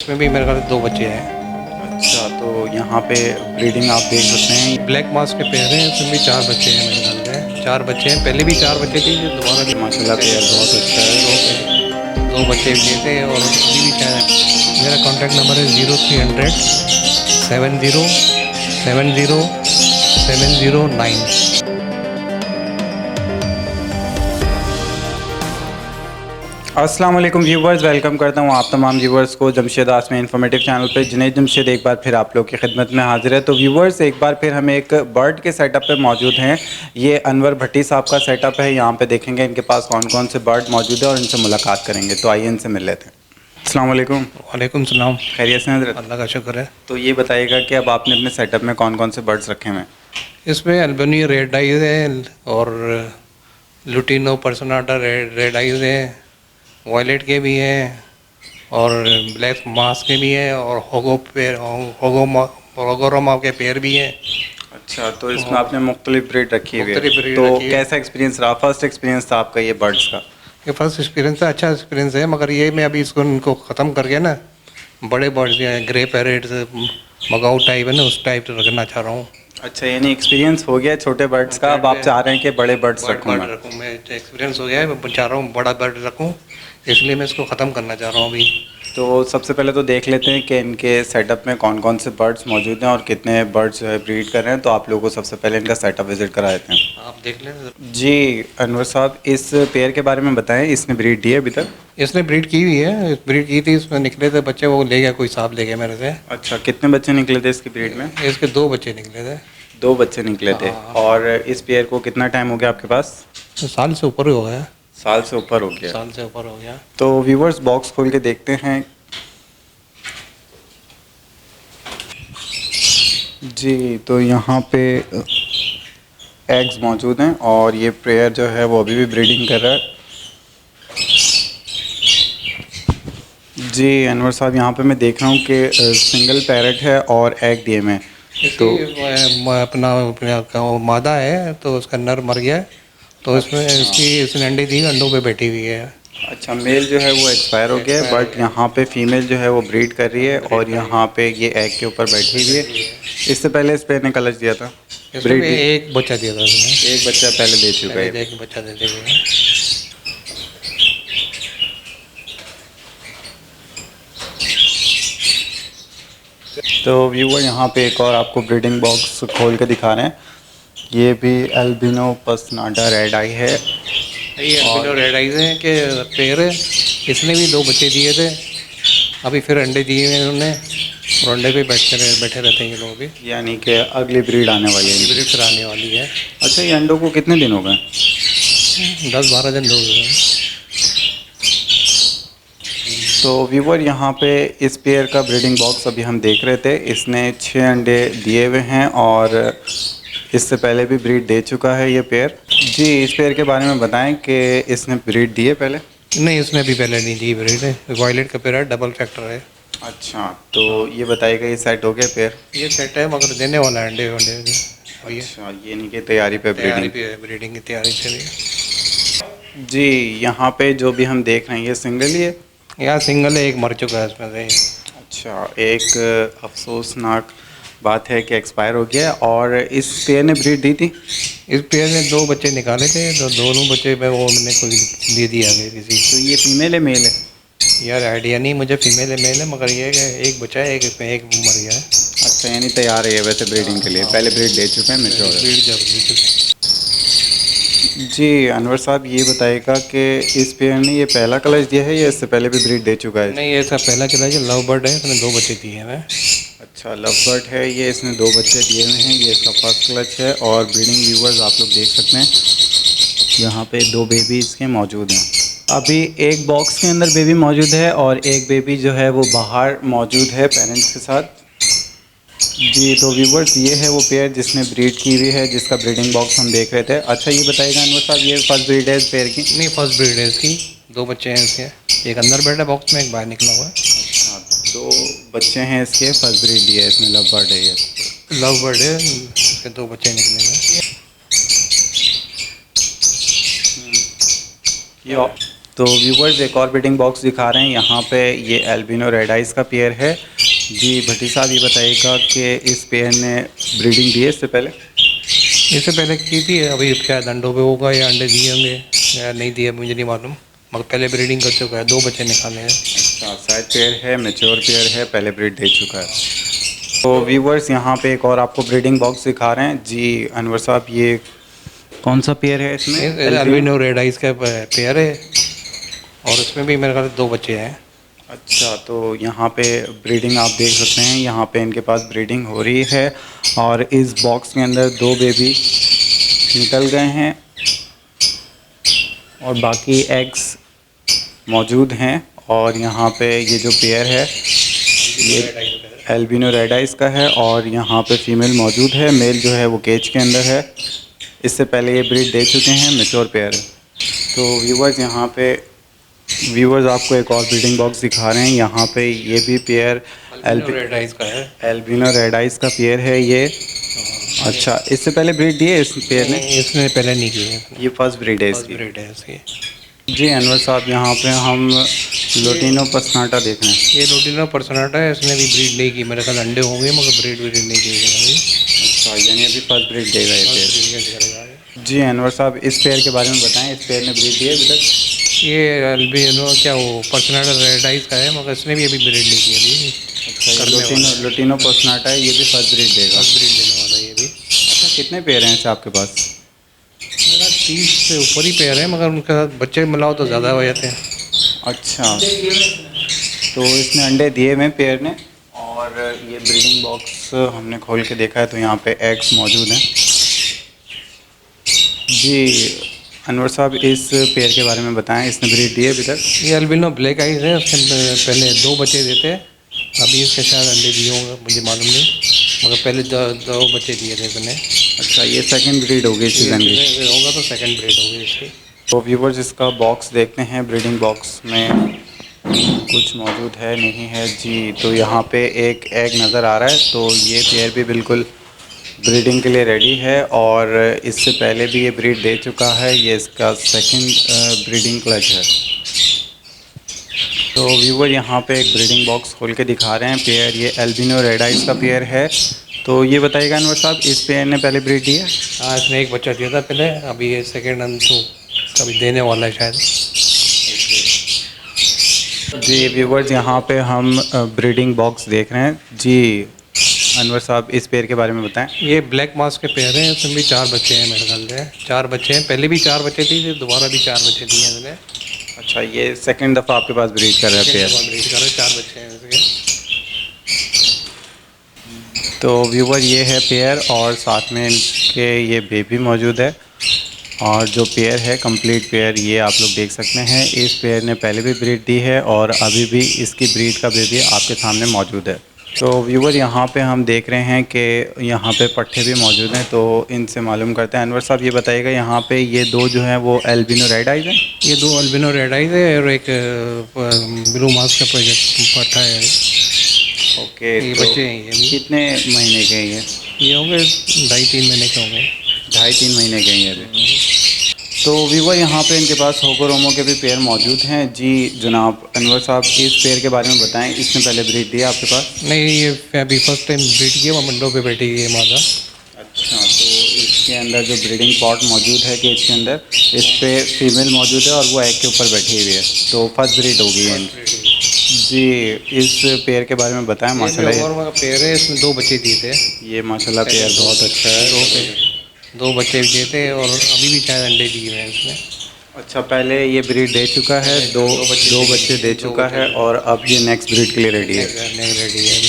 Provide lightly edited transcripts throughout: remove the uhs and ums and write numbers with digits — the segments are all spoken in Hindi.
इसमें भी मेरे ख्याल से 2 बच्चे हैं। अच्छा, तो यहाँ पे ब्रीडिंग आप देख सकते हैं। ब्लैक मास के पेयर हैं, इसमें भी 4 बच्चे हैं मेरे ख्याल से। 4 बच्चे हैं, पहले भी 4 बच्चे थे, जो दोबारा भी माशाल्लाह पेयर बहुत अच्छा है। 2 बच्चे दिए थे और अभी भी शायद। मेरा कॉन्टैक्ट नंबर है 0300 70 70709। अस्सलाम वालेकुम व्यूवर्स, वेलकम करता हूँ आप तमाम व्यूवर्स को जमशेद आसमी इन्फॉर्मेटिव चैनल पे। जुनैद जमशेद एक बार फिर आप लोग की खिदमत में हाजिर है। तो व्यूवर्स, एक बार फिर हम एक बर्ड के सेटअप पे मौजूद हैं। ये अनवर भट्टी साहब का सेटअप है। यहाँ पे देखेंगे इनके पास कौन कौन से बर्ड मौजूद है और इनसे मुलाकात करेंगे। तो आइए इनसे मिल लेते हैं। अस्सलाम वालेकुम। वालेकुम सलाम। खैरियत से हज़रत? अल्लाह का शुक्र है। तो ये बताइएगा कि अब आपने अपने सेटअप में कौन कौन से बर्ड्स रखे हुए हैं? इसमें अल्बेनियो रेड आइज है और लुटिनो पर्सनाटा रेड आइज है, वॉयलेट के भी हैं और ब्लैक मास के भी हैं और होगोरोमा के पेयर भी हैं। अच्छा, तो इसमें आपने मुख्तलिफ ब्रीड रखी हुई है। मुख्तलिफ breed तो रखी है। कैसा एक्सपीरियंस रहा, फर्स्ट एक्सपीरियंस था आपका ये बर्ड्स का? ये फर्स्ट एक्सपीरियंस है, अच्छा एक्सपीरियंस है, मगर ये मैं अभी इसको इनको ख़त्म करके ना बड़े बर्ड्स जो हैं ग्रे पैरेट्स मगाऊ टाइप है ना, उस टाइप रखना चाह रहा हूँ। अच्छा, यानी एक्सपीरियंस हो गया छोटे बर्ड्स का, अब आप चाह रहे हैं कि बड़े बर्ड्स रखूँ बर्ड मैं? रखूँ मैं, एक्सपीरियंस हो गया है, मैं चाह रहा हूँ बड़ा बर्ड रखूँ, इसलिए मैं इसको ख़त्म करना चाह रहा हूँ अभी। तो सबसे पहले तो देख लेते हैं कि इनके सेटअप में कौन कौन से बर्ड्स मौजूद हैं और कितने बर्ड्स जो है ब्रीड कर रहे हैं। तो आप लोगों को सबसे पहले इनका सेटअप विजिट करा देते हैं। आप देख लें। जी अनवर साहब, इस पेयर के बारे में बताएं, इसने ब्रीड दी है अभी तक? इसने ब्रीड की हुई है, ब्रीड की थी, इसमें निकले थे बच्चे, वो ले गया, कोई साहब ले गया मेरे से। अच्छा, कितने बच्चे निकले थे इसकी ब्रीड में? इसके 2 बच्चे निकले थे। 2 बच्चे निकले थे। हाँ। और इस पेयर को कितना टाइम हो गया आपके पास? साल से ऊपर ही हो गया। साल से ऊपर हो गया। साल से ऊपर हो गया। तो व्यूवर्स, बॉक्स खोल के देखते हैं। जी, तो यहाँ पे एग्स मौजूद हैं और ये पेयर जो है वो अभी भी ब्रीडिंग कर रहा है। जी अनवर साहब, यहाँ पे मैं देख रहा हूँ कि सिंगल पैरेट है और एग दिए में। तो अपना मादा है, तो उसका नर मर गया है, तो इसमें इसने अंडे दी, अंडों पे बैठी हुई है। अच्छा, मेल जो है वो एक्सपायर हो गया है, बट यहाँ पे फीमेल जो है वो ब्रीड कर रही है और यहाँ पे ये एग के ऊपर बैठी हुई है। इससे पहले इस पेयर ने कलच दिया था? इसमें एक बच्चा दिया था उसने। एक बच्चा पहले दे चुका है। एक बच्चा देते हुए। तो व्यूवर, यहाँ पे एक और आपको ब्रीडिंग बॉक्स खोल के दिखा रहे हैं। ये भी एल्बिनो पर्सनाटा रेड आई है। ये अल्बिनो रेड आइज है कि पेयर है। इसने भी 2 बच्चे दिए थे, अभी फिर अंडे दिए हैं इन्होंने, और अंडे पे बैठे रहते हैं ये लोग भी। यानी कि अगली ब्रीड आने वाली है। ब्रीड फिर आने वाली है। अच्छा, ये अंडों को कितने दिन हो गए? 10-12 दिन हो गए। तो व्यूवर, यहाँ पे इस पेयर का ब्रीडिंग बॉक्स अभी हम देख रहे थे। इसने 6 अंडे दिए हुए हैं और इससे पहले भी ब्रीड दे चुका है ये पेयर। जी, इस पेयर के बारे में बताएं कि इसने ब्रीड दी है पहले? नहीं, इसने भी पहले नहीं दी ब्रीड है। वॉयलेट का पेयर है, डबल फैक्टर है। अच्छा, तो ये बताइएगा, ये सेट हो गया पेयर? ये सेट है, मगर देने वाला है अंडे वंडे। अच्छा, ये नहीं कि तैयारी पे तैयारी ब्रीडिंग? पे है, ब्रीडिंग की तैयारी चल रही है। जी, यहाँ पे जो भी हम देख रहे हैं ये सिंगल ही है? यहाँ सिंगल है, एक मर चुका है इसमें से। अच्छा, एक अफसोसनाक बात है कि एक्सपायर हो गया। और इस पेयर ने ब्रीड दी थी? इस पेयर ने 2 बच्चे निकाले थे, तो दोनों बच्चे में वो मैंने कोई दे दिया आगे किसी। तो ये फीमेल है मेल है? यार आइडिया नहीं मुझे, फीमेल है मेल है, मगर ये है कि एक बच्चा है, एक इसमें एक मर गया है। अच्छा, यानी तैयार है ये वैसे ब्रीडिंग के लिए? पहले ब्रीड दे चुके हैं, मेच्योर है। ब्रीड जब जी अनवर साहब, ये बताइएगा कि इस पेयर ने ये पहला कलच दिया है या इससे पहले भी ब्रीड दे चुका है? नहीं, ये इसका पहला चला है, लव बर्ड है, इसने 2 बच्चे दिए हैं। अच्छा, लव बर्ड है ये, इसने 2 बच्चे दिए हुए हैं। ये इसका फर्स्ट क्लच है और ब्रीडिंग व्यूवर्स आप लोग देख सकते हैं यहाँ पे 2 बेबी इसके मौजूद हैं। अभी एक बॉक्स के अंदर बेबी मौजूद है और एक बेबी जो है वो बाहर मौजूद है पेरेंट्स के साथ। जी, तो व्यूवर्स, ये है वो पेयर जिसने ब्रीड की हुई है, जिसका ब्रीडिंग बॉक्स हम देख रहे थे। अच्छा, ये बताइएगा अनवर साहब, ये फर्स्ट ब्रीड है इस पेयर की? नहीं, फर्स्ट ब्रीड है इसकी। 2 बच्चे हैं इसके, एक अंदर बैठा बॉक्स में, एक बाहर निकला हुआ है। अच्छा, 2 बच्चे हैं इसके, फर्स्ट ब्रीड दिया है इसमें, लव बर्ड है ये। लव बर्ड है, इसके 2 बच्चे निकले हैं। ये तो व्यूवर्स एक और ब्रीडिंग बॉक्स दिखा रहे हैं। यहाँ पे ये एल्बिनो रेड आइज का पेयर है जी। भट्टी साहब ये बताइएगा कि इस पेयर ने ब्रीडिंग दी है इससे पहले? इससे पहले की थी, अभी शायद अंडों पे होगा या अंडे दिए होंगे या नहीं दिए, मुझे नहीं मालूम, मगर पहले ब्रीडिंग कर चुका है, 2 बच्चे निकाले हैं। अच्छा, साइड पेयर है, मैच्योर पेयर है, पहले ब्रीड दे चुका है। तो व्यूवर्स यहाँ पे एक और आपको ब्रीडिंग बॉक्स दिखा रहे हैं जी। अनवर साहब ये कौन सा पेयर है इसमें? एल्बिनो रेड आइज का पेयर है और इसमें भी मेरे ख्याल 2 बच्चे हैं। अच्छा, तो यहाँ पे ब्रीडिंग आप देख सकते हैं, यहाँ पे इनके पास ब्रीडिंग हो रही है और इस बॉक्स के अंदर 2 बेबी निकल गए हैं और बाकी एग्स मौजूद हैं। और यहाँ पे ये जो पेयर है ये एल्बिनो रेड आइज का है और यहाँ पे फीमेल मौजूद है, मेल जो है वो केज के अंदर है। इससे पहले ये ब्रीड दे चुके हैं, मैच्योर पेयर है। तो व्यूवर्स यहाँ पे आपको एक और ब्रीडिंग बॉक्स दिखा रहे हैं। यहाँ पे ये भी पेयर रेड आइज का है, एल्बिनो रेड आइज का पेयर है ये। अच्छा, इससे पहले ब्रीड दी है इस पेयर ने? इसने पहले नहीं की है, ये फर्स्ट ब्रीड है फर्स्ट इसकी। ब्रीड है इसकी। जी अनवर साहब यहाँ पे हम लोटिनो पसनाटा देख रहे हैं। ये लोटिनो पर्सनाटा है, इसने भी ब्रीड नहीं की, मेरे ख्याल अंडे होंगे मगर ब्रीड नहीं की है। अच्छा, यानी अभी फर्स्ट ब्रीड देगा ये पेयर। जी अनवर साहब इस पेयर के बारे में बताएं, इस पेयर ने ब्रीड दी है अभी तक? ये एल्बिनो क्या वो पर्सनाटा रेड आइज का है मगर इसने भी अभी ब्रीड नहीं की अभी। अच्छा, लोटिनो पसनाटा है, ये भी फर्स्ट ब्रीड देगा? फर्स्ट ब्रीड देने वाला है ये भी। अच्छा, कितने पेयर हैं ऐसे आपके पास? मेरा 30 से ऊपर ही पेयर है मगर उनके साथ बच्चे मिलाओ तो ज़्यादा हो जाते हैं। अच्छा, तो इसने अंडे दिए हुए पेयर ने और ये ब्रीडिंग बॉक्स हमने खोल के देखा है तो यहाँ पे एग्स मौजूद हैं। जी अनवर साहब इस पेयर के बारे में बताएं, इसने ब्रीड दी है अभी तक? ये अल्बिनो ब्लैक आइज है, उसके पहले 2 बच्चे देते हैं, अभी इसके शायद अंडे दिए होंगे, मुझे मालूम नहीं, मगर पहले 2 बच्चे दिए थे इसने। अच्छा, ये सेकंड ब्रीड होगी इस सीज़न की? होगा तो सेकंड ब्रीड होगी इसकी। तो व्यूवर्स इसका बॉक्स देखते हैं, ब्रीडिंग बॉक्स में कुछ मौजूद है नहीं है जी। तो यहाँ पे एक एग नज़र आ रहा है, तो ये पेयर भी बिल्कुल ब्रीडिंग के लिए रेडी है और इससे पहले भी ये ब्रीड दे चुका है। ये इसका सेकंड ब्रीडिंग क्लच है। तो व्यूवर यहाँ पे एक ब्रीडिंग बॉक्स खोल के दिखा रहे हैं पेयर, ये एल्बिनो रेड आइज का पेयर है। तो ये बताइएगा अनवर साहब इस पेयर ने पहले ब्रीड दी है? हाँ, इसने एक बच्चा दिया था पहले, अभी ये सेकेंड अंत तो कभी देने वाला है शायद। जी व्यूवर्स यहाँ पे हम ब्रीडिंग बॉक्स देख रहे हैं जी। अनवर साहब इस पेयर के बारे में बताएं। ये ब्लैक मास्क के पेयर हैं, इसमें भी 4 बच्चे हैं मेरे ख्याल से, 4 बच्चे हैं, पहले भी 4 बच्चे थे, दोबारा भी 4 बच्चे दिए हैं इसने। अच्छा, ये सेकंड दफ़ा आपके पास ब्रीड कर रहा है पेयर? ब्रीड कर रहे हैं, 4 बच्चे हैं इसके। तो व्यूवर ये है पेयर और साथ में इनके ये बेबी मौजूद है और जो पेयर है कंप्लीट पेयर ये आप लोग देख सकते हैं। इस पेयर ने पहले भी ब्रीड दी है और अभी भी इसकी ब्रीड का बेबी आपके सामने मौजूद है। तो व्यूवर यहाँ पे हम देख रहे हैं कि यहाँ पे पट्ठे भी मौजूद हैं, तो इनसे मालूम करते हैं। अनवर साहब ये बताइएगा यहाँ पे ये 2 जो हैं वो एल्बिनो रेड आइज हैं? ये 2 अल्बिनो रेड आइज है और एक ब्लू मास्क का प्रोजेक्ट पट्ठा है। ओके, ये तो बच्चे हैं ये भी। कितने महीने के हैं ये होंगे 2.5-3 महीने के होंगे। 2.5-3 महीने के हैं अभी। तो व्यूवर यहाँ पे इनके पास होगोरोमो के भी पेयर मौजूद हैं जी। जनाब अनवर साहब इस पेयर के बारे में बताएं, इसने पहले ब्रीड दिया आपके पास? नहीं, ये अभी फर्स्ट टाइम ब्रीड किया, वो मंडों पे बैठी हुई है मादा। अच्छा, तो इसके अंदर जो ब्रीडिंग पॉट मौजूद है केज के अंदर, इस पे फीमेल मौजूद है और वो एग के ऊपर बैठी हुई है, तो फर्स्ट ब्रीड होगी है जी। इस पेयर के बारे में बताएं। माशाल्लाह पेयर है, इसमें 2 बच्चे दिए थे। ये माशाल्लाह पेयर बहुत अच्छा है। 2 बच्चे दिए थे और अभी भी शायद अंडे दिए हुए हैं इसमें। अच्छा, पहले ये ब्रीड दे चुका है, दो बच्चे दे चुका है और अब ये नेक्स्ट ब्रीड के लिए रेडी है। रेडी है अभी।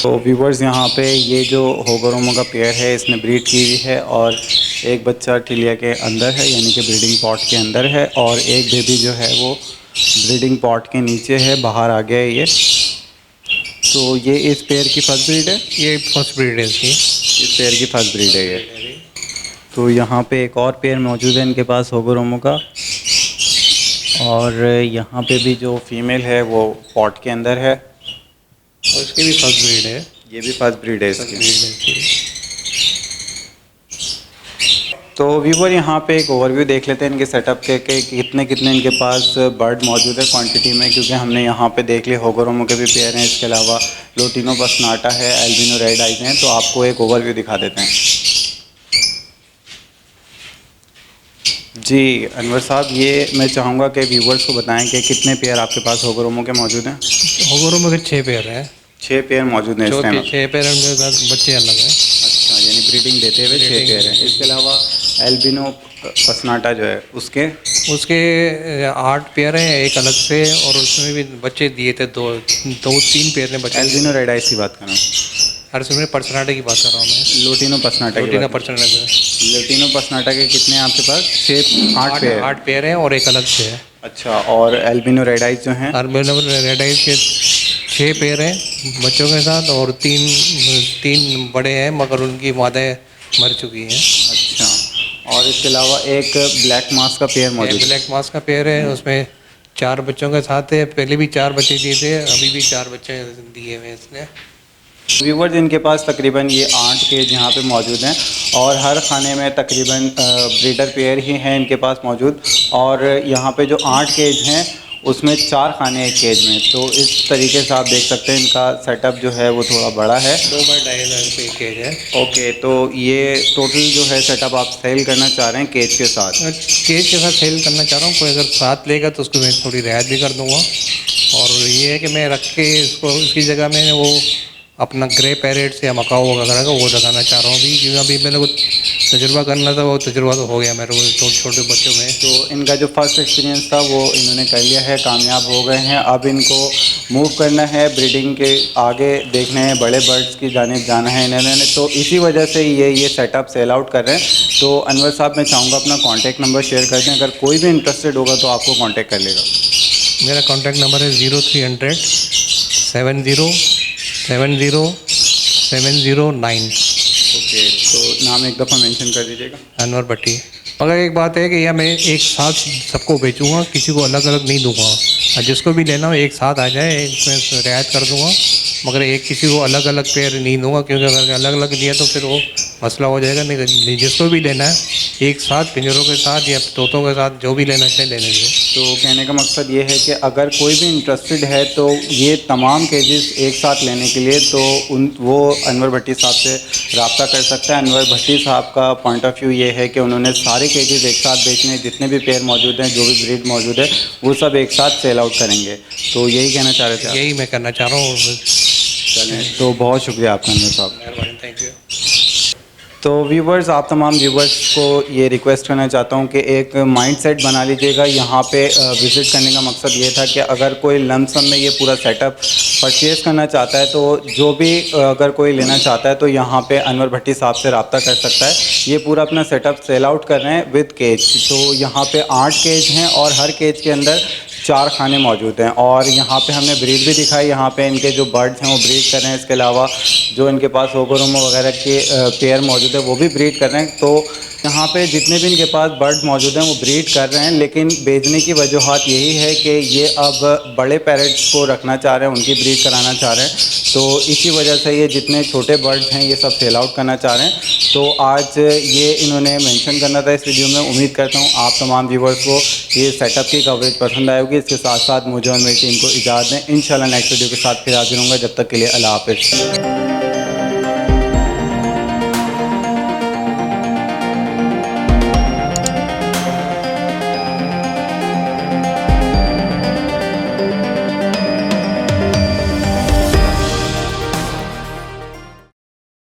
तो व्यूवर्स यहाँ पे ये जो होगोरोमो का पेयर है इसने ब्रीड की हुई है और एक बच्चा टिलिया के अंदर है, यानी कि ब्रीडिंग पॉट के अंदर है, और एक बेबी जो है वो ब्रीडिंग पॉट के नीचे है, बाहर आ गया है ये। तो ये इस पेयर की फर्स्ट ब्रीड है? ये फर्स्ट ब्रीड है इसकी। इस पेयर की फर्स्ट ब्रीड है ये। तो यहाँ पे एक और पेयर मौजूद है इनके पास होगोरोमो का, और यहाँ पे भी जो फीमेल है वो पॉट के अंदर है और इसकी भी फर्स्ट ब्रीड है। ये भी फर्स्ट ब्रीड है इसकी। तो व्यूवर यहाँ पे एक ओवरव्यू देख लेते हैं इनके सेटअप के कितने कितने इनके पास बर्ड मौजूद है क्वांटिटी में, क्योंकि हमने यहाँ पे देख लिए होगोरोमो के भी पेयर हैं, इसके अलावा लोटिनो बसनाटा है, एल्बिनो रेड आइज हैं। तो आपको एक ओवरव्यू दिखा देते हैं। जी अनवर साहब, ये मैं चाहूँगा कि व्यूवर्स को बताएं कि कितने पेयर आपके पास होगोरोमो के मौजूद हैं। होगोरोमो के 6 पेयर हैं। 6 पेयर मौजूद हैं इस टाइम। 6 पेयर हैं, उनके साथ बच्चे अलग हैं। अच्छा, यानी ब्रीडिंग देते हुए 6 पेयर हैं। इसके अलावा एल्बिनो पसनाटा जो है उसके 8 पेयर हैं एक अलग से, और उसमें भी बच्चे दिए थे 2-3 पेयर ने बच्चे। एल्बिनो रेड आइज की बात कर रहा हूँ। हर समय पर्सनाटे की बात कर रहा हूँ मैं। लोटिनो पसनाटा लोटिनो पर्सनाटे लोटिनो पसनाटा के कितने हैं आपके पास? 8 पेयर। 8 पेयर हैं और एक अलग से है। अच्छा, और एल्बिनो रेड आइज जो हैं? एल्बिनो रेड आइज के 6 पेयर हैं बच्चों के साथ, और 3 बड़े हैं मगर उनकी मादाएँ मर चुकी हैं। अच्छा, और इसके अलावा एक ब्लैक मास का पेयर मौजूद है। ब्लैक मास का पेयर है, उसमें 4 बच्चों के साथ है। पहले भी 4 बच्चे दिए थे, अभी भी 4 बच्चे दिए हुए इसने। व्यूवर्स, इनके पास तकरीबन ये 8 केज यहाँ पे मौजूद हैं, और हर खाने में तकरीबन ब्रीडर पेयर ही हैं इनके पास मौजूद। और यहाँ पे जो 8 केज हैं उसमें 4 खाने एक केज में। तो इस तरीके से आप देख सकते हैं इनका सेटअप जो है वो थोड़ा बड़ा है। 2x2.5 पे केज है। ओके, तो ये टोटल जो है सेटअप आप सेल करना चाह रहे हैं केज के साथ? केज के साथ सेल करना चाह रहा हूँ। कोई अगर साथ लेगा तो उसको मैं थोड़ी रियायत भी कर दूँगा। और ये है कि मैं रख के इसको इसकी जगह में वो अपना ग्रे पैरेट्स या मकाओ वगैरह का वो लगाना चाह रहा हूँ अभी, क्योंकि अभी मैंने को तजुर्बा करना था, वो तजुर्बा तो हो गया मेरे को छोटे छोटे बच्चों में। तो इनका जो फर्स्ट एक्सपीरियंस था वो इन्होंने कर लिया है, कामयाब हो गए हैं। अब इनको मूव करना है, ब्रीडिंग के आगे देखने हैं, बड़े बर्ड्स की जानिब जाना है इन्होंने। तो इसी वजह से ये सेटअप सेल आउट कर रहे हैं। तो अनवर साहब, मैं चाहूँगा अपना कॉन्टैक्ट नंबर शेयर कर दें, अगर कोई भी इंटरेस्टेड होगा तो आपको कॉन्टैक्ट कर लेगा। मेरा कॉन्टैक्ट नंबर है 0300 70 709। ओके, तो नाम एक दफ़ा मेंशन कर दीजिएगा। अनवर भट्टी। मगर एक बात है कि यह मैं एक साथ सबको बेचूंगा, किसी को अलग अलग नहीं दूंगा। और जिसको भी लेना हो एक साथ आ जाए, एक में रियायत कर दूंगा, मगर एक किसी को अलग अलग पेयर नहीं दूंगा, क्योंकि अगर अलग अलग दिया तो फिर वो मसला हो जाएगा। नहीं, जिसको भी लेना है एक साथ पिंजरों के साथ या तोतों के साथ जो भी लेना चाहिए लेने दो। तो कहने का मकसद ये है कि अगर कोई भी इंटरेस्टेड है तो ये तमाम केजेस एक साथ लेने के लिए तो वो अनवर भट्टी साहब से रब्ता कर सकता है। अनवर भट्टी साहब का पॉइंट ऑफ व्यू ये है कि उन्होंने सारे केजेस एक साथ बेचने, जितने भी पेयर मौजूद हैं, जो भी ब्रीड मौजूद है, वो सब एक साथ सेल आउट करेंगे। तो यही कहना चाह रहे थे? यही मैं करना चाह रहा हूँ। चलें, तो बहुत शुक्रिया आपका अनवर साहब। Thank you. तो व्यूवर्स, आप तमाम व्यूवर्स को ये रिक्वेस्ट करना चाहता हूँ कि एक माइंडसेट बना लीजिएगा। यहाँ पे विज़िट करने का मकसद ये था कि अगर कोई लमसम में ये पूरा सेटअप परचेज़ करना चाहता है तो जो भी अगर कोई लेना चाहता है तो यहाँ पे अनवर भट्टी साहब से रब्ता कर सकता है। ये पूरा अपना सेटअप सेल आउट कर रहे हैं विद केज। तो यहाँ पे 8 केज हैं और हर केज के अंदर 4 खाने मौजूद हैं। और यहाँ पे हमने ब्रीड भी दिखाई, यहाँ पे इनके जो बर्ड्स हैं वो ब्रीड कर रहे हैं। इसके अलावा जो इनके पास होगोरोमो वगैरह के पेयर मौजूद है वो भी ब्रीड कर रहे हैं। तो यहाँ पे जितने भी इनके पास बर्ड्स मौजूद हैं वो ब्रीड कर रहे हैं, लेकिन बेचने की वजूहत यही है कि ये अब बड़े पैरेट्स को रखना चाह रहे हैं, उनकी ब्रीड कराना चाह रहे हैं। तो इसी वजह से ये जितने छोटे बर्ड्स हैं ये सब सेल आउट करना चाह रहे हैं। तो आज ये इन्होंने मेंशन करना था इस वीडियो में। उम्मीद करता हूँ आप तमाम व्यूवर्स को ये सेटअप की कवरेज पसंद आएगी। इसके साथ साथ मुझे और मेरी टीम को इजाज़त दें। इंशाल्लाह नेक्स्ट वीडियो के साथ फिर हाजिर होंगे। जब तक के लिए अल्लाह हाफ़िज़।